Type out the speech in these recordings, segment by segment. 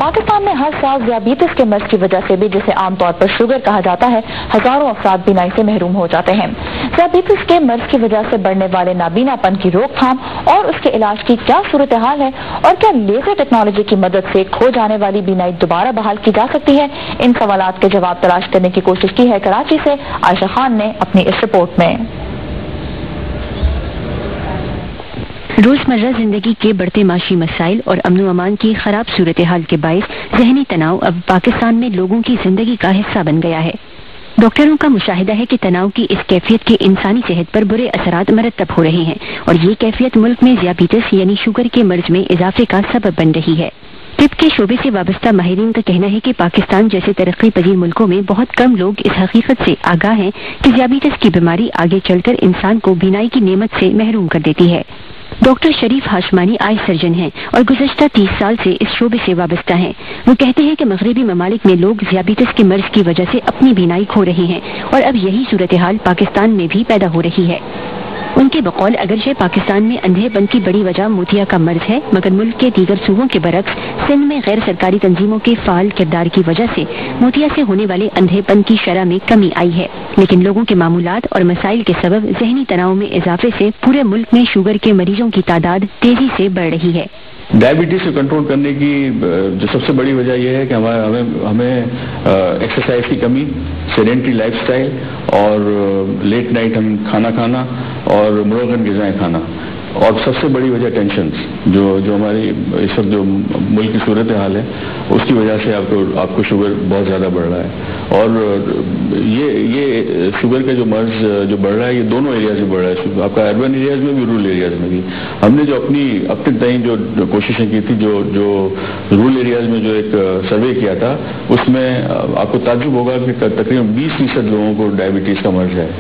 پاکستان میں ہر سال ذیابیطس کے مرض کی وجہ سے بھی، جسے عام طور پر شوگر کہا جاتا ہے، ہزاروں افراد بینائی سے محروم ہو جاتے ہیں۔ ذیابیطس کے مرض کی وجہ سے بڑھنے والے نابینا پن کی روک تھام اور اس کے علاج کی کیا صورتحال ہے، اور کیا لیزر ٹیکنالوجی کی مدد سے کھو جانے والی بینائی دوبارہ بحال کی جا سکتی ہے، ان سوالات کے جواب تلاش کرنے کی کوشش کی ہے کراچی سے عائشہ خان نے اپنی اس رپورٹ میں۔ روزمرہ زندگی کے بڑھتے معاشی مسائل اور امن و امان کی خراب صورتحال کے باعث ذہنی تناؤ اب پاکستان میں لوگوں کی زندگی کا حصہ بن گیا ہے۔ ڈاکٹروں کا مشاہدہ ہے کہ تناؤ کی اس کیفیت کے انسانی صحت پر برے اثرات مرتب ہو رہے ہیں، اور یہ کیفیت ملک میں ذیابیطس یعنی شوگر کے مرض میں اضافے کا سبب بن رہی ہے۔ طب کے شعبے سے وابستہ ماہرین کا کہنا ہے کہ پاکستان جیسے ترقی پذیر ملکوں میں بہت کم لوگ اس حقیقت سے آگاہ ہیں کہ ذیابیطس کی بیماری آگے چل کر انسان کو بینائی کی نعمت سے محروم کر دیتی ہے۔ ڈاکٹر شریف ہاشمانی آئی سرجن ہیں اور گزشتہ 30 سال سے اس شعبے سے وابستہ ہیں۔ وہ کہتے ہیں کہ مغربی ممالک میں لوگ ذیابیطس کے مرض کی وجہ سے اپنی بینائی کھو رہے ہیں، اور اب یہی صورتحال پاکستان میں بھی پیدا ہو رہی ہے۔ ان کے بقول اگرچہ پاکستان میں اندھے پن کی بڑی وجہ موتیا کا مرض ہے، مگر ملک کے دیگر صوبوں کے برعکس سندھ میں غیر سرکاری تنظیموں کے فعال کردار کی وجہ سے موتیا سے ہونے والے اندھے پن کی شرح میں کمی آئی ہے، لیکن لوگوں کے معمولات اور مسائل کے سبب ذہنی تناؤ میں اضافے سے پورے ملک میں شوگر کے مریضوں کی تعداد تیزی سے بڑھ رہی ہے۔ ڈائبٹیز کو کنٹرول کرنے کی جو سب سے بڑی وجہ یہ ہے کہ ہمیں ایکسرسائز کی کمی، سیڈنٹری لائف سٹائل، اور لیٹ نائٹ ہم کھانا کھانا اور مروغن غذائیں کھانا، اور سب سے بڑی وجہ ٹینشنز جو ہماری اس وقت جو ملک کی صورتحال ہے اس کی وجہ سے آپ کو شوگر بہت زیادہ بڑھ رہا ہے۔ اور یہ شوگر کا جو مرض جو بڑھ رہا ہے یہ دونوں ایریاز میں بڑھ رہا ہے، آپ کا اربن ایریاز میں بھی، رورل ایریاز میں بھی۔ ہم نے جو اپنی اب تک تئیں جو کوششیں کی تھی، جو رورل ایریاز میں جو ایک سروے کیا تھا، اس میں آپ کو تعجب ہوگا کہ تقریباً 20% لوگوں کو ڈائبٹیز کا مرض ہے۔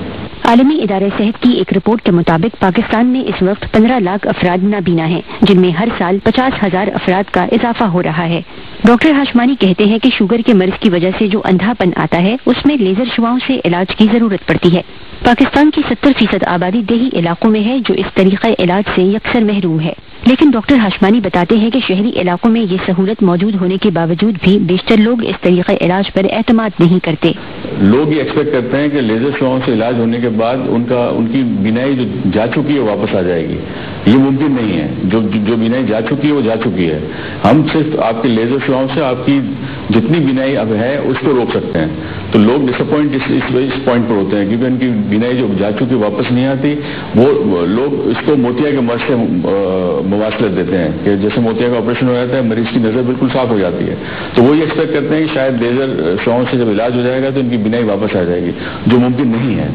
عالمی ادارہ صحت کی ایک رپورٹ کے مطابق پاکستان میں اس وقت 15 لاکھ افراد نابینا ہیں، جن میں ہر سال 50,000 افراد کا اضافہ ہو رہا ہے۔ ڈاکٹر ہاشمانی کہتے ہیں کہ شوگر کے مرض کی وجہ سے جو اندھا پن آتا ہے اس میں لیزر شعاؤں سے علاج کی ضرورت پڑتی ہے۔ پاکستان کی 70% آبادی دیہی علاقوں میں ہے جو اس طریقہ علاج سے یکسر محروم ہے، لیکن ڈاکٹر ہاشمانی بتاتے ہیں کہ شہری علاقوں میں یہ سہولت موجود ہونے کے باوجود بھی بیشتر لوگ اس طریقہ علاج پر اعتماد نہیں کرتے۔ لوگ یہ ایکسپیکٹ کرتے ہیں کہ لیزر شعاؤں سے علاج ہونے کے بعد ان کی بینائی جو جا چکی ہے واپس آ جائے گی۔ یہ ممکن نہیں ہے، جو بینائی جا چکی ہے وہ جا چکی ہے۔ ہم صرف آپ کے لیزر شعاؤں سے آپ کی جتنی بینائی اب ہے اس کو روک سکتے ہیں۔ تو لوگ ڈس اپوائنٹ اس پوائنٹ پر ہوتے ہیں، کیونکہ ان کی بینائی جو جا چکی واپس نہیں آتی، وہ لوگ اس کو موتیا کے مرض سے مواصلت دیتے ہیں کہ جیسے موتیا کا آپریشن ہو جاتا ہے، مریض کی نظر بالکل صاف ہو جاتی ہے، تو وہ یہ ایکسپیکٹ کرتے ہیں کہ شاید لیزر شعاؤں سے جب علاج ہو جائے گا تو ان کی بینائی واپس آ جائے گی، جو ممکن نہیں ہے۔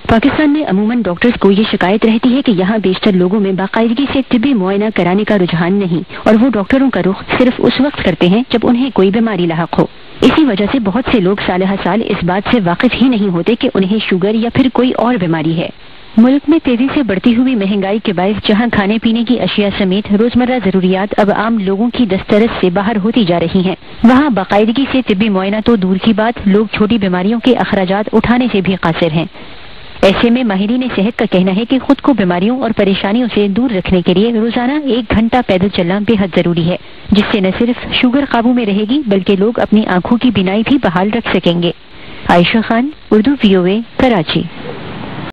پاکستان میں عموماً ڈاکٹرز کو یہ شکایت رہتی ہے کہ یہاں بیشتر لوگوں میں باقاعدگی سے طبی معائنہ کرانے کا رجحان نہیں، اور وہ ڈاکٹروں کا رخ صرف اس وقت کرتے ہیں جب انہیں کوئی بیماری لاحق ہو۔ اسی وجہ سے بہت سے لوگ سالہ سال اس بات سے واقف ہی نہیں ہوتے کہ انہیں شوگر یا پھر کوئی اور بیماری ہے۔ ملک میں تیزی سے بڑھتی ہوئی مہنگائی کے باعث جہاں کھانے پینے کی اشیاء سمیت روزمرہ ضروریات اب عام لوگوں کی دسترس سے باہر ہوتی جا رہی ہیں، وہاں باقاعدگی سے طبی معائنہ تو دور کی بات، لوگ چھوٹی بیماریوں کے اخراجات اٹھانے سے بھی قاصر ہیں۔ ایسے میں ماہرین صحت کا کہنا ہے کہ خود کو بیماریوں اور پریشانیوں سے دور رکھنے کے لیے روزانہ 1 گھنٹہ پیدل چلنا بے حد ضروری ہے، جس سے نہ صرف شوگر قابو میں رہے گی بلکہ لوگ اپنی آنکھوں کی بینائی بھی بحال رکھ سکیں گے۔ عائشہ خان، اردو VOA، کراچی۔